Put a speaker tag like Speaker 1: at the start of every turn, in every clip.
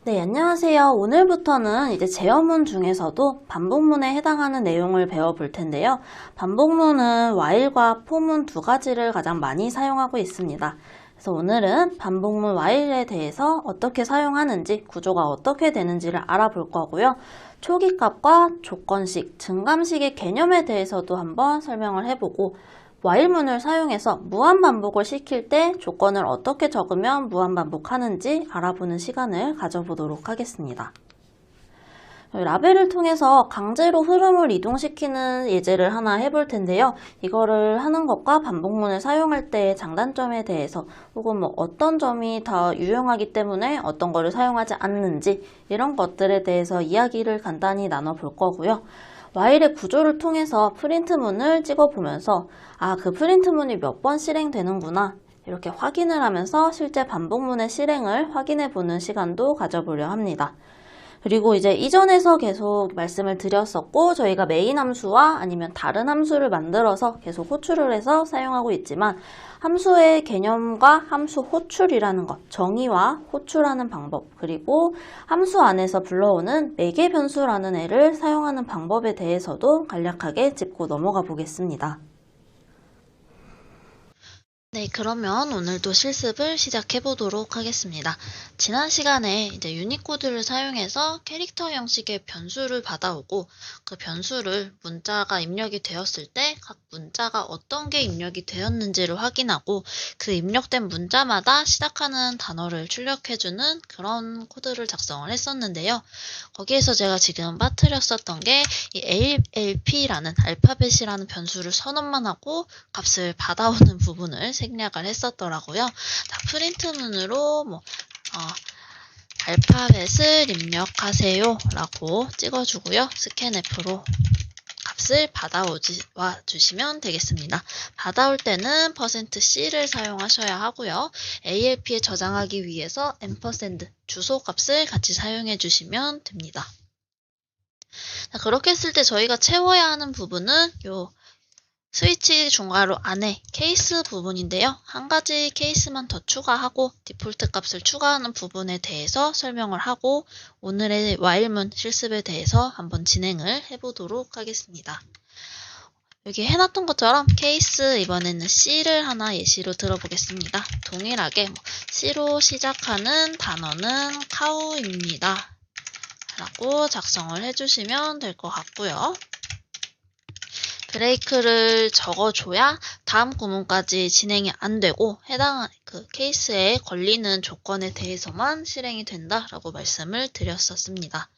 Speaker 1: 네, 안녕하세요. 오늘부터는 이제 제어문 중에서도 반복문에 해당하는 내용을 배워볼 텐데요. 반복문은 while과 for문 두 가지를 가장 많이 사용하고 있습니다. 그래서 오늘은 반복문 while에 대해서 어떻게 사용하는지, 구조가 어떻게 되는지를 알아볼 거고요. 초기값과 조건식, 증감식의 개념에 대해서도 한번 설명을 해보고, while문을 사용해서 무한반복을 시킬 때 조건을 어떻게 적으면 무한반복하는지 알아보는 시간을 가져보도록 하겠습니다. 라벨을 통해서 강제로 흐름을 이동시키는 예제를 하나 해볼 텐데요. 이거를 하는 것과 반복문을 사용할 때의 장단점에 대해서 혹은 어떤 점이 더 유용하기 때문에 어떤 거를 사용하지 않는지 이런 것들에 대해서 이야기를 간단히 나눠볼 거고요. while의 구조를 통해서 프린트문을 찍어보면서 그 프린트문이 몇 번 실행되는구나 이렇게 확인을 하면서 실제 반복문의 실행을 확인해 보는 시간도 가져보려 합니다. 그리고 이제 이전에서 계속 말씀을 드렸었고 저희가 메인 함수와 아니면 다른 함수를 만들어서 계속 호출을 해서 사용하고 있지만 함수의 개념과 함수 호출이라는 것, 정의와 호출하는 방법, 그리고 함수 안에서 불러오는 매개 변수라는 애를 사용하는 방법에 대해서도 간략하게 짚고 넘어가 보겠습니다.
Speaker 2: 네, 그러면 오늘도 실습을 시작해 보도록 하겠습니다. 지난 시간에 이제 유니코드를 사용해서 캐릭터 형식의 변수를 받아오고 그 변수를 문자가 입력이 되었을 때 각 문자가 어떤 게 입력이 되었는지를 확인하고 그 입력된 문자마다 시작하는 단어를 출력해주는 그런 코드를 작성을 했었는데요. 거기에서 제가 지금 빠뜨렸었던 게 이 ALP라는 알파벳이라는 변수를 선언만 하고 값을 받아오는 부분을 생략을 했었더라고요. 자, 프린트문으로 알파벳을 입력하세요 라고 찍어주고요. 스캔F로 값을 받아와 주시면 되겠습니다. 받아올 때는 %c를 사용하셔야 하고요. ALP에 저장하기 위해서 &, 주소 값을 같이 사용해 주시면 됩니다. 자, 그렇게 했을 때 저희가 채워야 하는 부분은 요 스위치 중괄호 안에 케이스 부분인데요. 한 가지 케이스만 더 추가하고 디폴트 값을 추가하는 부분에 대해서 설명을 하고 오늘의 while문 실습에 대해서 한번 진행을 해보도록 하겠습니다. 여기 해놨던 것처럼 케이스 이번에는 C를 하나 예시로 들어보겠습니다. 동일하게 C로 시작하는 단어는 cow입니다. 라고 작성을 해주시면 될 것 같고요. 브레이크를 적어줘야 다음 구문까지 진행이 안 되고 해당 그 케이스에 걸리는 조건에 대해서만 실행이 된다라고 말씀을 드렸었습니다.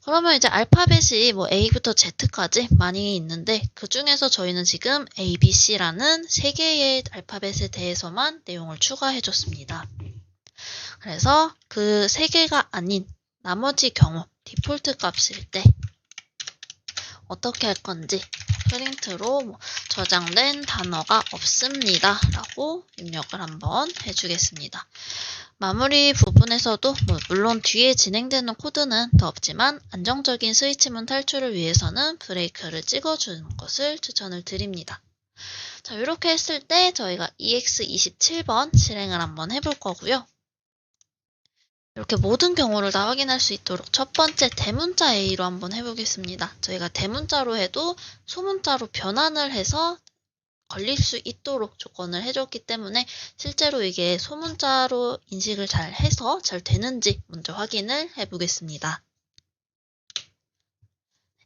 Speaker 2: 그러면 이제 알파벳이 A부터 Z까지 많이 있는데 그 중에서 저희는 지금 A, B, C라는 3개의 알파벳에 대해서만 내용을 추가해줬습니다. 그래서 그 3개가 아닌 나머지 경우 디폴트 값일 때 어떻게 할 건지 프린트로 저장된 단어가 없습니다 라고 입력을 한번 해주겠습니다. 마무리 부분에서도 물론 뒤에 진행되는 코드는 더 없지만 안정적인 스위치문 탈출을 위해서는 브레이크를 찍어주는 것을 추천을 드립니다. 자, 이렇게 했을 때 저희가 EX27번 실행을 한번 해볼 거고요. 이렇게 모든 경우를 다 확인할 수 있도록 첫 번째 대문자 A로 한번 해보겠습니다. 저희가 대문자로 해도 소문자로 변환을 해서 걸릴 수 있도록 조건을 해줬기 때문에 실제로 이게 소문자로 인식을 잘 해서 잘 되는지 먼저 확인을 해보겠습니다.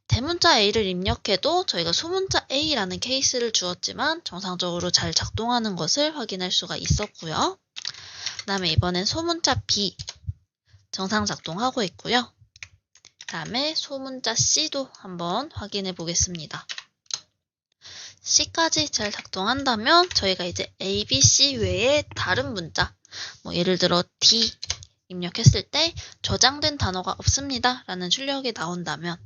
Speaker 2: 대문자 A를 입력해도 저희가 소문자 A라는 케이스를 주었지만 정상적으로 잘 작동하는 것을 확인할 수가 있었고요. 그 다음에 이번엔 소문자 B 정상 작동하고 있고요. 그 다음에 소문자 C도 한번 확인해 보겠습니다. C까지 잘 작동한다면 저희가 이제 A, B, C 외에 다른 문자, 예를 들어 D 입력했을 때 저장된 단어가 없습니다 라는 출력이 나온다면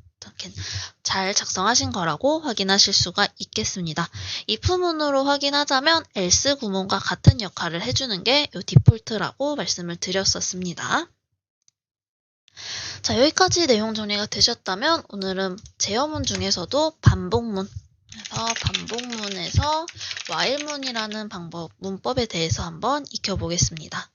Speaker 2: 잘 작성하신 거라고 확인하실 수가 있겠습니다. if문으로 확인하자면 else 구문과 같은 역할을 해주는 게 이 디폴트라고 말씀을 드렸었습니다. 자, 여기까지 내용 정리가 되셨다면 오늘은 제어문 중에서도 반복문, 그래서 반복문에서 while문이라는 문법에 대해서 한번 익혀보겠습니다.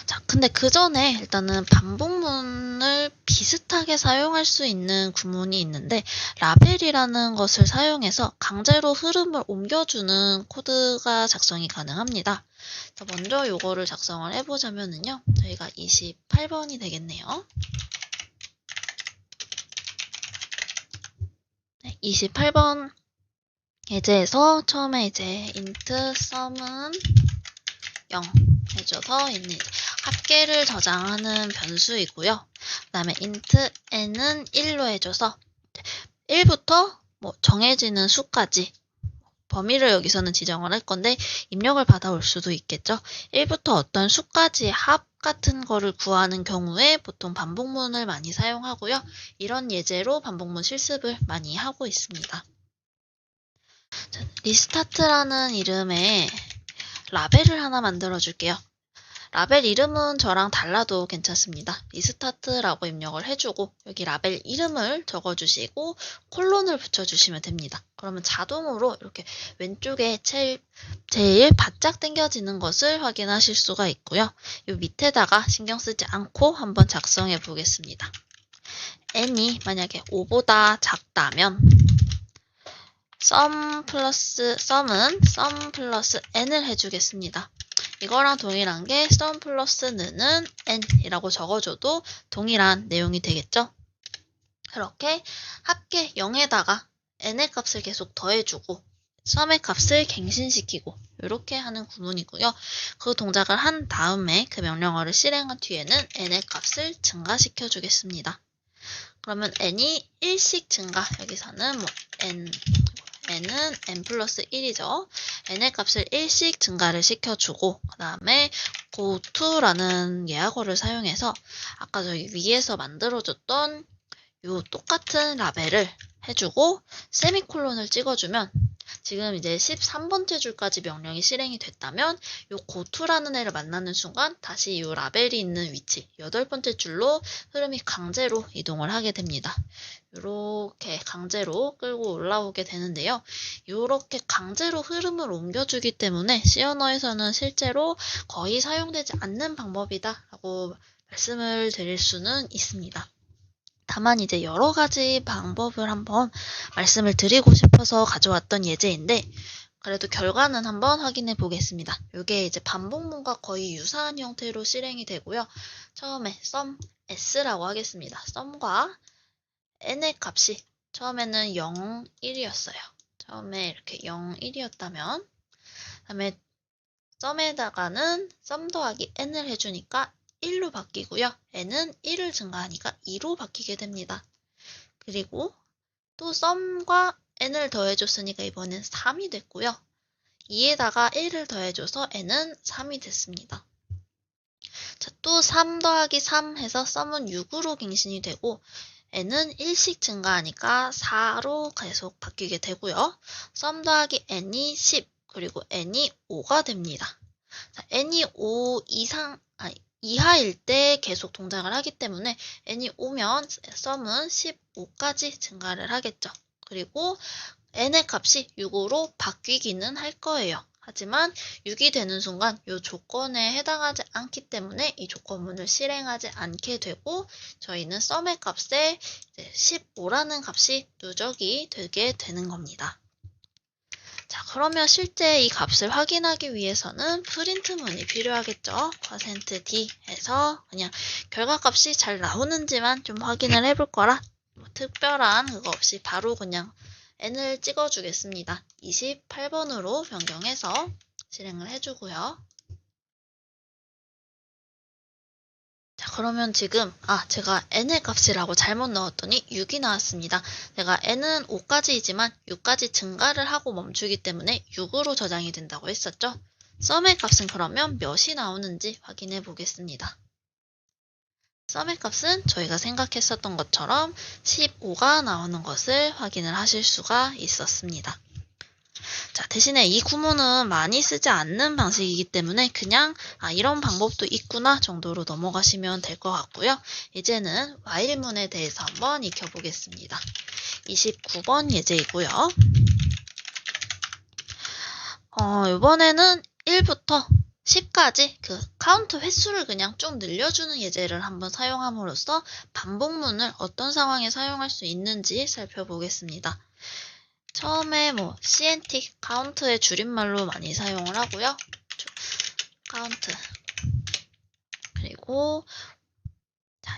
Speaker 2: 자, 근데 그 전에 일단은 반복문을 비슷하게 사용할 수 있는 구문이 있는데, 라벨이라는 것을 사용해서 강제로 흐름을 옮겨주는 코드가 작성이 가능합니다. 자, 먼저 요거를 작성을 해보자면은요, 저희가 28번이 되겠네요. 28번 예제에서 처음에 이제 int sum은 0 해줘서 얘는 합계를 저장하는 변수이고요. 그 다음에 int n은 1로 해줘서 1부터 뭐 정해지는 수까지 범위를 여기서는 지정을 할 건데 입력을 받아올 수도 있겠죠. 1부터 어떤 수까지의 합 같은 거를 구하는 경우에 보통 반복문을 많이 사용하고요. 이런 예제로 반복문 실습을 많이 하고 있습니다. 자, 리스타트라는 이름의 라벨을 하나 만들어 줄게요. 라벨 이름은 저랑 달라도 괜찮습니다. 리스타트라고 입력을 해주고 여기 라벨 이름을 적어주시고 콜론을 붙여주시면 됩니다. 그러면 자동으로 이렇게 왼쪽에 제일 바짝 당겨지는 것을 확인하실 수가 있고요. 이 밑에다가 신경 쓰지 않고 한번 작성해 보겠습니다. n이 만약에 5보다 작다면 sum 플러스 n을 해주겠습니다. 이거랑 동일한 게 sum 플러스 n은 n이라고 적어줘도 동일한 내용이 되겠죠? 그렇게 합계 0에다가 n의 값을 계속 더해주고 sum의 값을 갱신시키고 이렇게 하는 구문이고요. 그 동작을 한 다음에 그 명령어를 실행한 뒤에는 n의 값을 증가시켜 주겠습니다. 그러면 n이 1씩 증가, 여기서는 뭐 n은 n 플러스 1이죠. n의 값을 1씩 증가를 시켜주고 그 다음에 goTo라는 예약어를 사용해서 아까 저기 위에서 만들어줬던 요 똑같은 라벨을 해주고 세미콜론을 찍어주면 지금 이제 13번째 줄까지 명령이 실행이 됐다면 요 goTo라는 애를 만나는 순간 다시 요 라벨이 있는 위치 8번째 줄로 흐름이 강제로 이동을 하게 됩니다. 이렇게 강제로 끌고 올라오게 되는데요. 이렇게 강제로 흐름을 옮겨주기 때문에 C 언어에서는 실제로 거의 사용되지 않는 방법이다 라고 말씀을 드릴 수는 있습니다. 다만 이제 여러 가지 방법을 한번 말씀을 드리고 싶어서 가져왔던 예제인데 그래도 결과는 한번 확인해 보겠습니다. 이게 이제 반복문과 거의 유사한 형태로 실행이 되고요. 처음에 sum s라고 하겠습니다. sum과 n의 값이 처음에는 0, 1이었어요. 처음에 이렇게 0, 1이었다면 그다음에 sum에다가는 sum 더하기 n을 해주니까 1로 바뀌고요. n은 1을 증가하니까 2로 바뀌게 됩니다. 그리고 또 sum과 n을 더해줬으니까 이번엔 3이 됐고요. 2에다가 1을 더해줘서 n은 3이 됐습니다. 자, 또 3 더하기 3 해서 sum은 6으로 갱신이 되고 n은 1씩 증가하니까 4로 계속 바뀌게 되고요. sum 더하기 n이 10, 그리고 n이 5가 됩니다. 자, n이 5 이하일 때 계속 동작을 하기 때문에 n이 5면 sum은 15까지 증가를 하겠죠. 그리고 n의 값이 6으로 바뀌기는 할 거예요. 하지만 6이 되는 순간 이 조건에 해당하지 않기 때문에 이 조건문을 실행하지 않게 되고 저희는 sum의 값에 15라는 값이 누적이 되게 되는 겁니다. 자, 그러면 실제 이 값을 확인하기 위해서는 프린트문이 필요하겠죠. %d 해서 그냥 결과값이 잘 나오는지만 좀 확인을 해볼 거라 뭐 특별한 그거 없이 바로 그냥 n을 찍어주겠습니다. 28번으로 변경해서 실행을 해주고요. 자, 그러면 지금 제가 n의 값이라고 잘못 넣었더니 6이 나왔습니다. 제가 n은 5까지이지만 6까지 증가를 하고 멈추기 때문에 6으로 저장이 된다고 했었죠. sum의 값은 그러면 몇이 나오는지 확인해 보겠습니다. sum의 값은 저희가 생각했었던 것처럼 15가 나오는 것을 확인을 하실 수가 있었습니다. 자, 대신에 이 구문은 많이 쓰지 않는 방식이기 때문에 그냥 이런 방법도 있구나 정도로 넘어가시면 될 것 같고요. 이제는 while문에 대해서 한번 익혀보겠습니다. 29번 예제이고요. 이번에는 1부터 10까지 그 카운트 횟수를 그냥 쭉 늘려주는 예제를 한번 사용함으로써 반복문을 어떤 상황에 사용할 수 있는지 살펴보겠습니다. 처음에 CNT, 카운트의 줄임말로 많이 사용을 하고요. 카운트. 그리고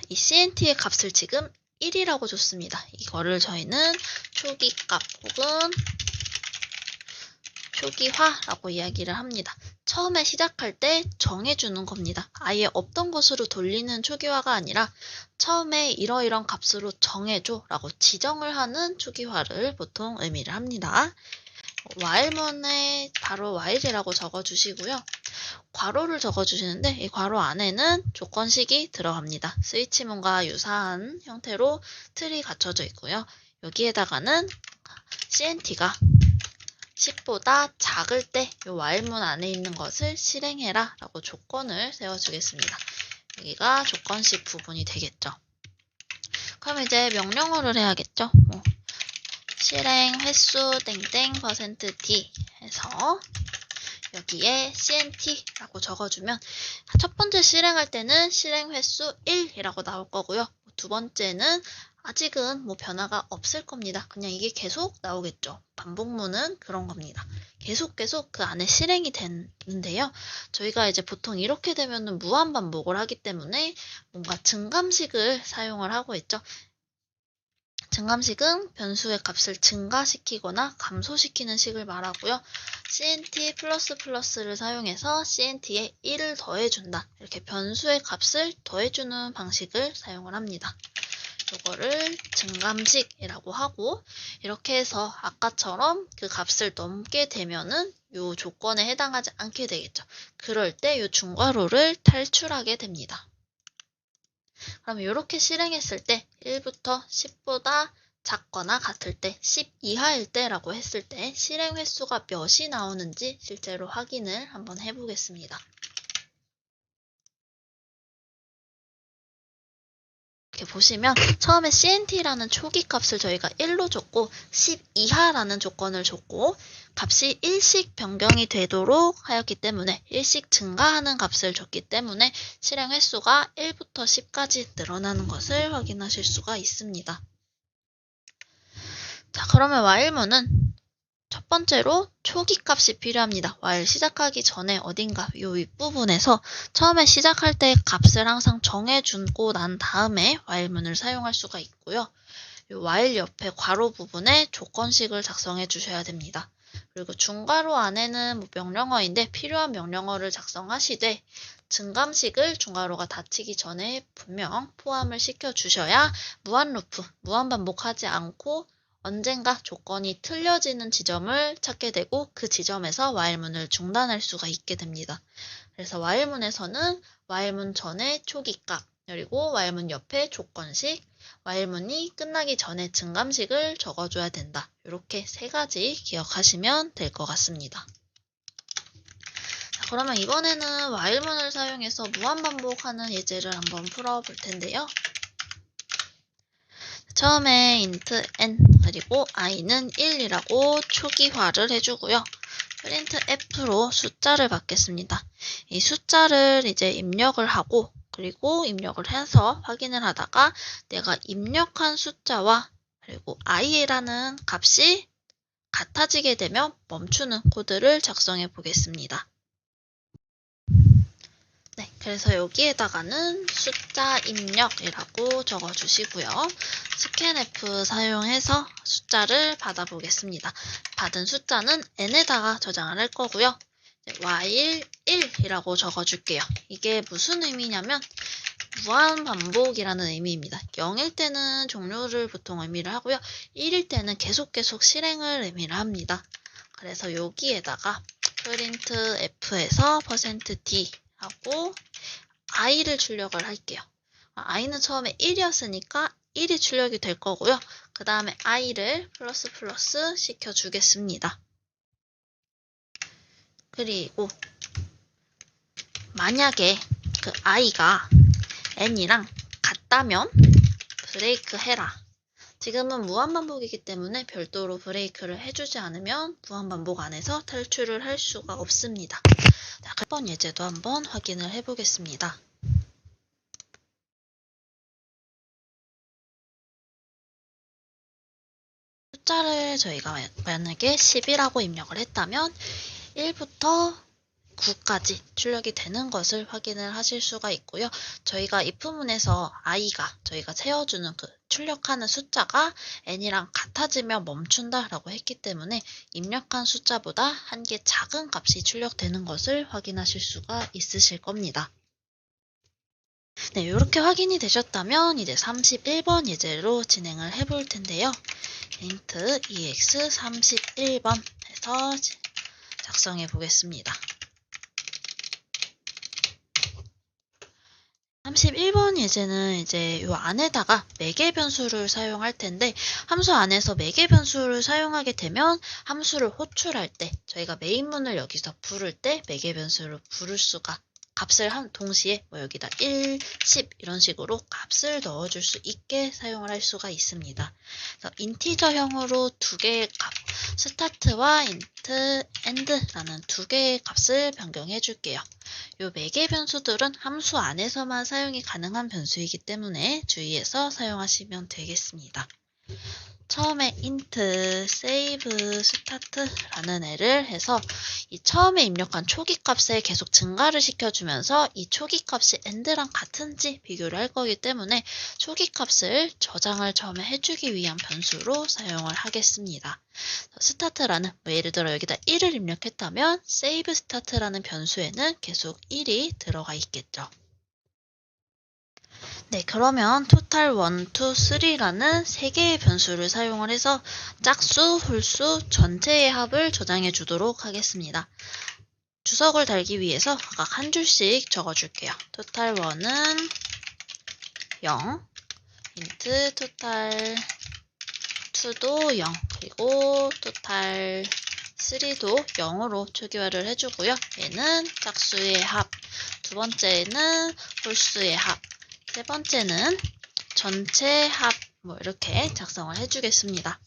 Speaker 2: 이 CNT의 값을 지금 1이라고 줬습니다. 이거를 저희는 초기값 혹은 초기화라고 이야기를 합니다. 처음에 시작할 때 정해주는 겁니다. 아예 없던 것으로 돌리는 초기화가 아니라 처음에 이러이런 값으로 정해줘 라고 지정을 하는 초기화를 보통 의미를 합니다. while문에 바로 while이라고 적어주시고요. 괄호를 적어주시는데 이 괄호 안에는 조건식이 들어갑니다. 스위치문과 유사한 형태로 틀이 갖춰져 있고요. 여기에다가는 CNT가 10보다 작을 때 이 while문 안에 있는 것을 실행해라 라고 조건을 세워주겠습니다. 여기가 조건식 부분이 되겠죠. 그럼 이제 명령어를 해야겠죠. 실행 횟수 땡땡 %d 해서 여기에 CNT라고 적어주면 첫 번째 실행할 때는 실행 횟수 1이라고 나올 거고요. 두 번째는 아직은 변화가 없을 겁니다. 그냥 이게 계속 나오겠죠. 반복문은 그런 겁니다. 계속 그 안에 실행이 되는데요. 저희가 이제 보통 이렇게 되면은 무한 반복을 하기 때문에 뭔가 증감식을 사용을 하고 있죠. 증감식은 변수의 값을 증가시키거나 감소시키는 식을 말하고요. CNT ++를 사용해서 CNT에 1을 더해준다. 이렇게 변수의 값을 더해주는 방식을 사용을 합니다. 이거를 증감식이라고 하고 이렇게 해서 아까처럼 그 값을 넘게 되면은 이 조건에 해당하지 않게 되겠죠. 그럴 때 이 중괄호를 탈출하게 됩니다. 그럼 이렇게 실행했을 때 1부터 10보다 작거나 같을 때 10 이하일 때라고 했을 때 실행 횟수가 몇이 나오는지 실제로 확인을 한번 해보겠습니다. 이렇게 보시면 처음에 CNT라는 초기 값을 저희가 1로 줬고 10 이하라는 조건을 줬고 값이 1씩 변경이 되도록 하였기 때문에 1씩 증가하는 값을 줬기 때문에 실행 횟수가 1부터 10까지 늘어나는 것을 확인하실 수가 있습니다. 자, 그러면 while문은 첫 번째로 초기 값이 필요합니다. while 시작하기 전에 어딘가 이 윗부분에서 처음에 시작할 때 값을 항상 정해주고 난 다음에 while문을 사용할 수가 있고요. 이 while 옆에 괄호 부분에 조건식을 작성해 주셔야 됩니다. 그리고 중괄호 안에는 명령어인데 필요한 명령어를 작성하시되 증감식을 중괄호가 닫히기 전에 분명 포함을 시켜 주셔야 무한 루프, 무한 반복하지 않고 언젠가 조건이 틀려지는 지점을 찾게 되고 그 지점에서 while문을 중단할 수가 있게 됩니다. 그래서 while문에서는 while문 전에 초기값, 그리고 while문 옆에 조건식, while문이 끝나기 전에 증감식을 적어줘야 된다. 이렇게 세 가지 기억하시면 될 것 같습니다. 자, 그러면 이번에는 while문을 사용해서 무한반복하는 예제를 한번 풀어볼 텐데요. 처음에 int n 그리고 i는 1이라고 초기화를 해주고요. print f로 숫자를 받겠습니다. 이 숫자를 이제 입력을 하고 그리고 입력을 해서 확인을 하다가 내가 입력한 숫자와 그리고 i라는 값이 같아지게 되면 멈추는 코드를 작성해 보겠습니다. 네, 그래서 여기에다가는 숫자 입력이라고 적어주시고요. scanf 사용해서 숫자를 받아보겠습니다. 받은 숫자는 n에다가 저장을 할 거고요. while 1이라고 적어줄게요. 이게 무슨 의미냐면 무한 반복이라는 의미입니다. 0일 때는 종료를 보통 의미를 하고요. 1일 때는 계속 실행을 의미를 합니다. 그래서 여기에다가 printf에서 %d 하고 i를 출력을 할게요. i는 처음에 1이었으니까 1이 출력이 될 거고요. 그 다음에 i를 ++ 시켜주겠습니다. 그리고 만약에 그 i가 n이랑 같다면 브레이크 해라. 지금은 무한반복이기 때문에 별도로 브레이크를 해주지 않으면 무한반복 안에서 탈출을 할 수가 없습니다. 자, 1번 예제도 한번 확인을 해보겠습니다. 숫자를 저희가 만약에 10이라고 입력을 했다면 1부터 9까지 출력이 되는 것을 확인을 하실 수가 있고요. 저희가 if문에서 i가 저희가 채워주는 그 출력하는 숫자가 n이랑 같아지면 멈춘다 라고 했기 때문에 입력한 숫자보다 한 개 작은 값이 출력되는 것을 확인하실 수가 있으실 겁니다. 네, 이렇게 확인이 되셨다면 이제 31번 예제로 진행을 해볼 텐데요. int ex 31번 해서 작성해 보겠습니다. 31번 예제는 이제 요 안에다가 매개 변수를 사용할 텐데 함수 안에서 매개 변수를 사용하게 되면 함수를 호출할 때 저희가 메인문을 여기서 부를 때 매개 변수를 부를 수가 값을 동시에 뭐 여기다 1, 10 이런 식으로 값을 넣어줄 수 있게 사용을 할 수가 있습니다. 그래서 인티저형으로 두 개의 값, 스타트와 int, end라는 두 개의 값을 변경해 줄게요. 요 매개 변수들은 함수 안에서만 사용이 가능한 변수이기 때문에 주의해서 사용하시면 되겠습니다. 처음에 int save start라는 애를 해서 이 처음에 입력한 초기 값에 계속 증가를 시켜주면서 이 초기 값이 end랑 같은지 비교를 할 거기 때문에 초기 값을 저장을 처음에 해주기 위한 변수로 사용을 하겠습니다. start라는 예를 들어 여기다 1을 입력했다면 save start라는 변수에는 계속 1이 들어가 있겠죠. 네, 그러면 total 1, 2, 3라는 3개의 변수를 사용을 해서 짝수, 홀수, 전체의 합을 저장해 주도록 하겠습니다. 주석을 달기 위해서 각각 한 줄씩 적어줄게요. total 1은 0, int total 2도 0, 그리고 total 3도 0으로 초기화를 해주고요. 얘는 짝수의 합, 두 번째는 홀수의 합, 세 번째는 전체 합, 뭐 이렇게 작성을 해주겠습니다.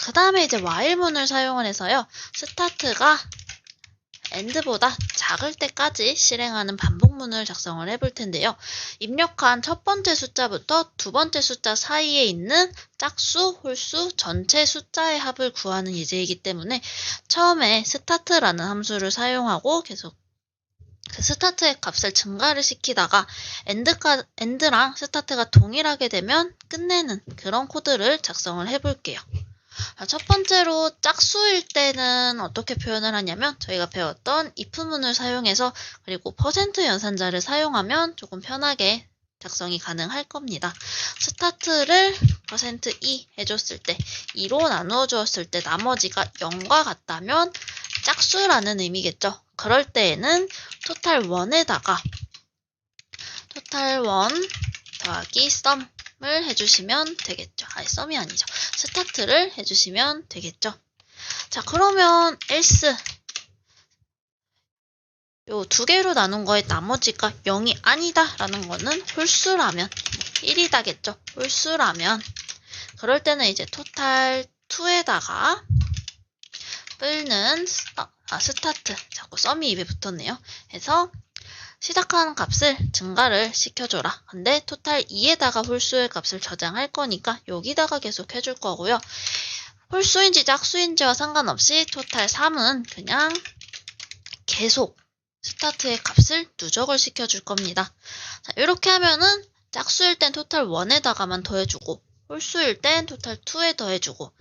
Speaker 2: 그 다음에 이제 while문을 사용을 해서요. 스타트가 end보다 작을 때까지 실행하는 반복문을 작성을 해볼 텐데요. 입력한 첫 번째 숫자부터 두 번째 숫자 사이에 있는 짝수, 홀수, 전체 숫자의 합을 구하는 예제이기 때문에 처음에 start라는 함수를 사용하고 계속 그 스타트의 값을 증가를 시키다가 end랑 스타트가 동일하게 되면 끝내는 그런 코드를 작성을 해볼게요. 첫 번째로 짝수일 때는 어떻게 표현을 하냐면 저희가 배웠던 if문을 사용해서 그리고 퍼센트 연산자를 사용하면 조금 편하게 작성이 가능할 겁니다. 스타트를 %2 해줬을 때 2로 나누어 주었을 때 나머지가 0과 같다면 짝수라는 의미겠죠. 그럴 때에는 total 1에다가 total 1 더하기 sum을 해주시면 되겠죠. 아니, sum이 아니죠. 스타트를 해주시면 되겠죠. 자, 그러면 else 요 두 개로 나눈 거에 나머지가 0이 아니다 라는 거는 홀수라면 1이다겠죠. 홀수라면 그럴 때는 이제 total 2에다가 뿔는 스타트 자꾸 썸이 입에 붙었네요. 해서 시작하는 값을 증가를 시켜줘라. 근데 토탈 2에다가 홀수의 값을 저장할 거니까 여기다가 계속 해줄 거고요. 홀수인지 짝수인지와 상관없이 토탈 3은 그냥 계속 스타트의 값을 누적을 시켜줄 겁니다. 자, 이렇게 하면은 짝수일 땐 토탈 1에다가만 더해주고 홀수일 땐 토탈 2에 더해주고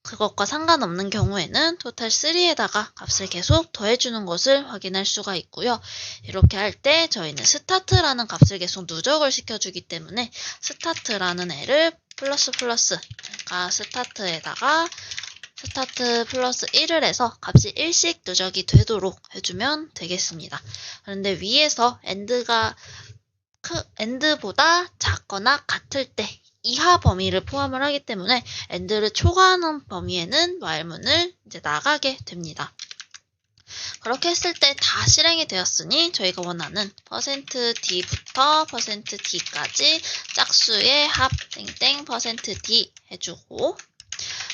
Speaker 2: 그것과 상관없는 경우에는 토탈 3에다가 값을 계속 더해주는 것을 확인할 수가 있고요. 이렇게 할 때 저희는 스타트라는 값을 계속 누적을 시켜주기 때문에 스타트라는 애를 그러니까 스타트에다가 스타트 플러스 1을 해서 값이 1씩 누적이 되도록 해주면 되겠습니다. 그런데 위에서 end보다 작거나 같을 때 이하 범위를 포함을 하기 때문에 end를 초과하는 범위에는 while문을 이제 나가게 됩니다. 그렇게 했을 때 다 실행이 되었으니 저희가 원하는 %d부터 %d까지 짝수의 합 %d 해주고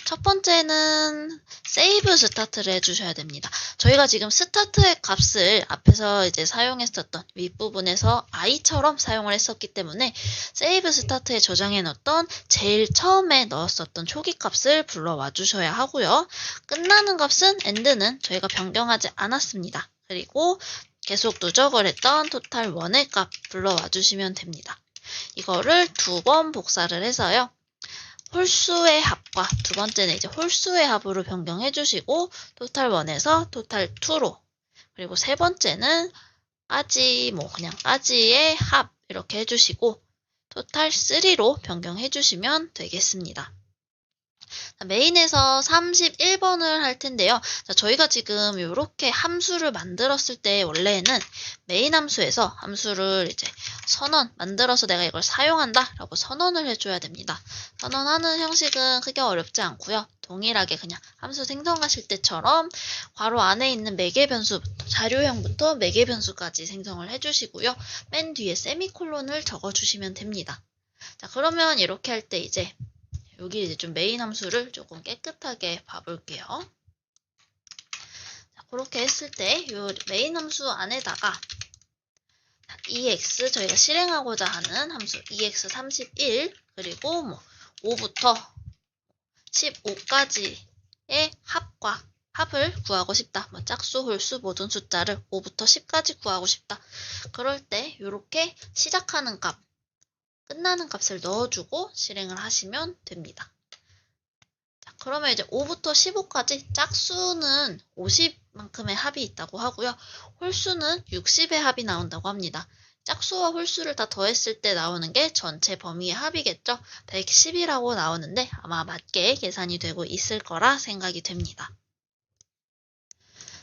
Speaker 2: 첫 번째는 세이브 스타트를 해주셔야 됩니다. 저희가 지금 스타트의 값을 앞에서 이제 사용했었던 윗부분에서 i처럼 사용을 했었기 때문에 세이브 스타트에 저장해 놓았던 제일 처음에 넣었었던 초기 값을 불러와 주셔야 하고요. 끝나는 값은 end는 저희가 변경하지 않았습니다. 그리고 계속 누적을 했던 토탈 1의 값 불러와 주시면 됩니다. 이거를 2번 복사를 해서요. 홀수의 합과 두 번째는 이제 홀수의 합으로 변경해 주시고 토탈 1에서 토탈 2로, 그리고 세 번째는 까지 그냥 까지의 합 이렇게 해주시고 토탈 3로 변경해 주시면 되겠습니다. 메인에서 31번을 할 텐데요. 저희가 지금 이렇게 함수를 만들었을 때 원래는 메인 함수에서 함수를 이제 만들어서 내가 이걸 사용한다 라고 선언을 해줘야 됩니다. 선언하는 형식은 크게 어렵지 않고요. 동일하게 그냥 함수 생성하실 때처럼 괄호 안에 있는 매개 변수부터 자료형부터 매개 변수까지 생성을 해주시고요. 맨 뒤에 세미콜론을 적어주시면 됩니다. 자, 그러면 이렇게 할 때 이제 여기 이제 좀 메인 함수를 조금 깨끗하게 봐볼게요. 자, 그렇게 했을 때 이 메인 함수 안에다가 ex 저희가 실행하고자 하는 함수 ex31 그리고 5부터 15까지의 합을 구하고 싶다. 짝수, 홀수 모든 숫자를 5부터 10까지 구하고 싶다. 그럴 때 이렇게 시작하는 값, 끝나는 값을 넣어주고 실행을 하시면 됩니다. 자, 그러면 이제 5부터 15까지 짝수는 50만큼의 합이 있다고 하고요. 홀수는 60의 합이 나온다고 합니다. 짝수와 홀수를 다 더했을 때 나오는 게 전체 범위의 합이겠죠. 110이라고 나오는데 아마 맞게 계산이 되고 있을 거라 생각이 됩니다.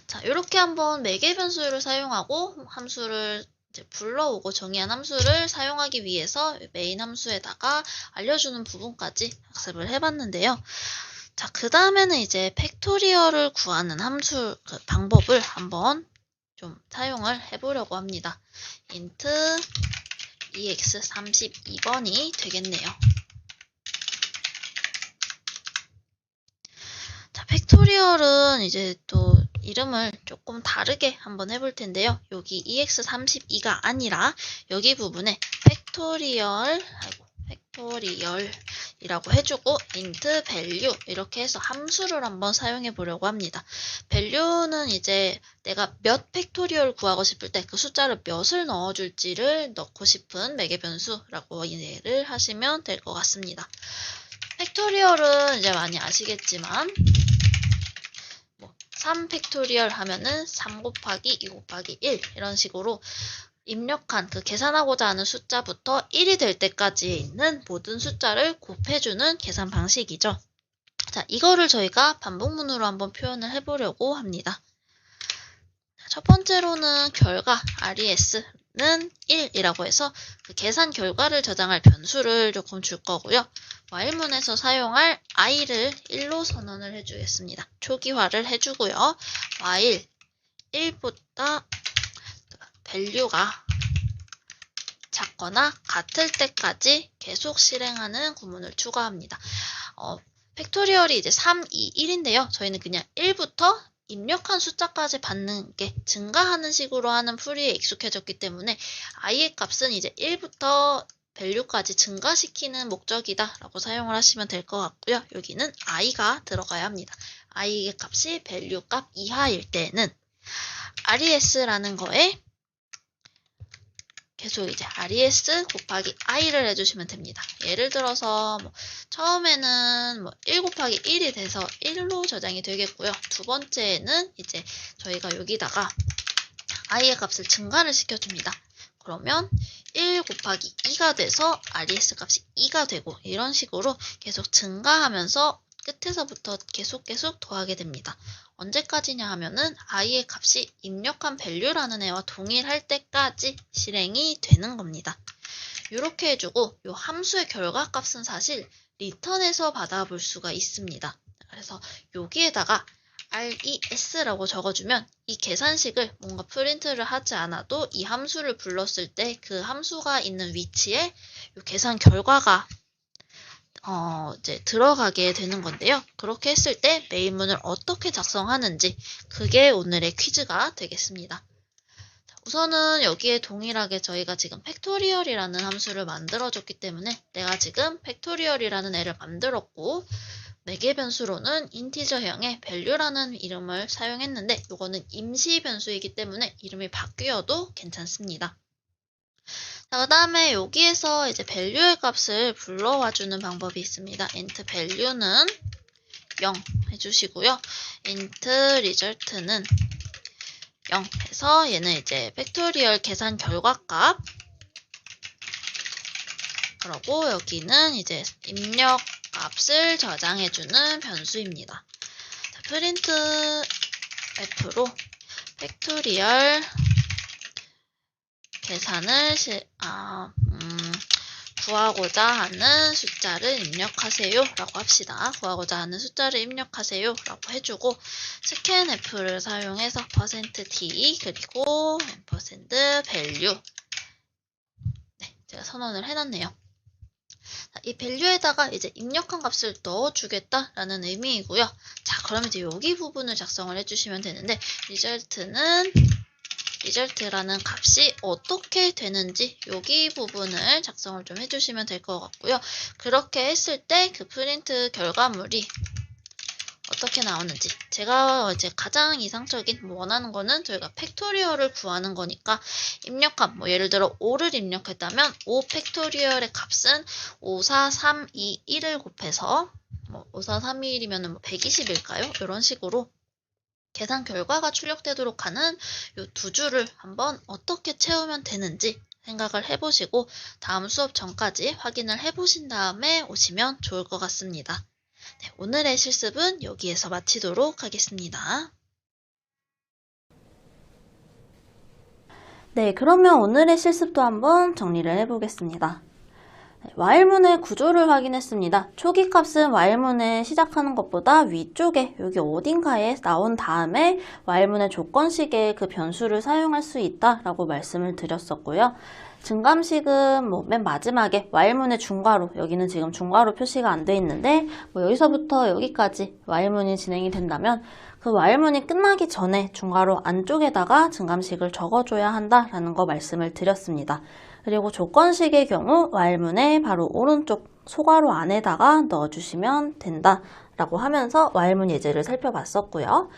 Speaker 2: 자, 이렇게 한번 매개 변수를 사용하고 함수를 이제 불러오고 정의한 함수를 사용하기 위해서 메인 함수에다가 알려주는 부분까지 학습을 해봤는데요. 자, 그 다음에는 이제 팩토리얼을 구하는 함수 방법을 한번 좀 사용을 해보려고 합니다. int ex32번이 되겠네요. 자, 팩토리얼은 이제 또 이름을 조금 다르게 한번 해볼 텐데요. 여기 ex32가 아니라 여기 부분에 팩토리얼이라고 해주고 int value 이렇게 해서 함수를 한번 사용해 보려고 합니다. value는 이제 내가 몇 팩토리얼 구하고 싶을 때 그 숫자를 몇을 넣어줄지를 넣고 싶은 매개 변수라고 이해를 하시면 될 것 같습니다. 팩토리얼은 이제 많이 아시겠지만 3 팩토리얼 하면은 3 곱하기 2 곱하기 1 이런 식으로 입력한 그 계산하고자 하는 숫자부터 1이 될 때까지 있는 모든 숫자를 곱해주는 계산 방식이죠. 자, 이거를 저희가 반복문으로 한번 표현을 해보려고 합니다. 첫 번째로는 결과 res는 1이라고 해서 그 계산 결과를 저장할 변수를 조금 줄 거고요. while문에서 사용할 i를 1로 선언을 해주겠습니다. 초기화를 해주고요. while 1보다 value가 작거나 같을 때까지 계속 실행하는 구문을 추가합니다. 팩토리얼이 이제 3, 2, 1인데요. 저희는 그냥 1부터 입력한 숫자까지 받는 게 증가하는 식으로 하는 풀이에 익숙해졌기 때문에 i의 값은 이제 1부터 value까지 증가시키는 목적이다 라고 사용을 하시면 될 것 같고요. 여기는 i가 들어가야 합니다. i의 값이 value 값 이하일 때는 res라는 거에 계속 이제 res 곱하기 i를 해주시면 됩니다. 예를 들어서 처음에는 1 곱하기 1이 돼서 1로 저장이 되겠고요. 두 번째는 이제 저희가 여기다가 i의 값을 증가를 시켜줍니다. 그러면 1 곱하기 2가 돼서 res 값이 2가 되고 이런 식으로 계속 증가하면서 끝에서부터 계속 더하게 됩니다. 언제까지냐 하면은 i의 값이 입력한 value라는 애와 동일할 때까지 실행이 되는 겁니다. 이렇게 해주고 이 함수의 결과값은 사실 return에서 받아볼 수가 있습니다. 그래서 여기에다가 res라고 적어주면 이 계산식을 뭔가 프린트를 하지 않아도 이 함수를 불렀을 때 그 함수가 있는 위치에 이 계산 결과가 이제 들어가게 되는 건데요. 그렇게 했을 때 메인문을 어떻게 작성하는지 그게 오늘의 퀴즈가 되겠습니다. 우선은 여기에 동일하게 저희가 지금 팩토리얼이라는 함수를 만들어줬기 때문에 내가 지금 팩토리얼이라는 애를 만들었고 매개 변수로는 인티저형의 value라는 이름을 사용했는데 이거는 임시 변수이기 때문에 이름이 바뀌어도 괜찮습니다. 자, 그 다음에 여기에서 이제 value의 값을 불러와주는 방법이 있습니다. int value는 0 해주시고요. int result는 0 해서 얘는 이제 팩토리얼 계산 결과값 그리고 여기는 이제 입력 값을 저장해주는 변수입니다. 자, print f로 팩토리얼 계산을 구하고자 하는 숫자를 입력하세요 라고 합시다. 구하고자 하는 숫자를 입력하세요 라고 해주고 scanf를 사용해서 %d 그리고 $value 네, 제가 선언을 해놨네요. 이 value에다가 이제 입력한 값을 넣어주겠다라는 의미이고요. 자, 그러면 이제 여기 부분을 작성을 해주시면 되는데 result라는 값이 어떻게 되는지 여기 부분을 작성을 좀 해주시면 될 것 같고요. 그렇게 했을 때 그 프린트 결과물이 어떻게 나오는지 제가 이제 가장 이상적인 원하는 거는 저희가 팩토리얼을 구하는 거니까 입력값 예를 들어 5를 입력했다면 5 팩토리얼의 값은 5, 4, 3, 2, 1을 곱해서 5, 4, 3, 2, 1이면 120일까요? 이런 식으로 계산 결과가 출력되도록 하는 이 두 줄을 한번 어떻게 채우면 되는지 생각을 해보시고 다음 수업 전까지 확인을 해보신 다음에 오시면 좋을 것 같습니다. 네, 오늘의 실습은 여기에서 마치도록 하겠습니다.
Speaker 1: 네, 그러면 오늘의 실습도 한번 정리를 해보겠습니다. while문의 구조를 확인했습니다. 초기 값은 while문에 시작하는 것보다 위쪽에 여기 어딘가에 나온 다음에 while문의 조건식의 그 변수를 사용할 수 있다라고 말씀을 드렸었고요. 증감식은 맨 마지막에 while문의 중괄호, 여기는 지금 중괄호 표시가 안 돼 있는데 여기서부터 여기까지 while문이 진행이 된다면 그 while문이 끝나기 전에 중괄호 안쪽에다가 증감식을 적어줘야 한다라는 거 말씀을 드렸습니다. 그리고 조건식의 경우 while문의 바로 오른쪽 소괄호 안에다가 넣어주시면 된다라고 하면서 while문 예제를 살펴봤었고요.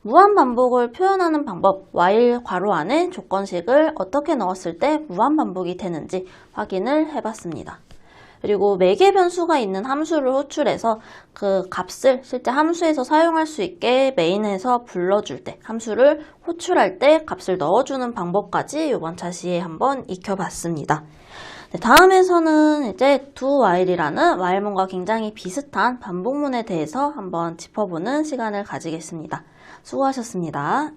Speaker 1: 무한반복을 표현하는 방법, while 괄호 안에 조건식을 어떻게 넣었을 때 무한반복이 되는지 확인을 해봤습니다. 그리고 매개 변수가 있는 함수를 호출해서 그 값을 실제 함수에서 사용할 수 있게 메인에서 불러줄 때, 함수를 호출할 때 값을 넣어주는 방법까지 이번 차시에 한번 익혀봤습니다. 네, 다음에서는 이제 do while이라는 while문과 굉장히 비슷한 반복문에 대해서 한번 짚어보는 시간을 가지겠습니다. 수고하셨습니다.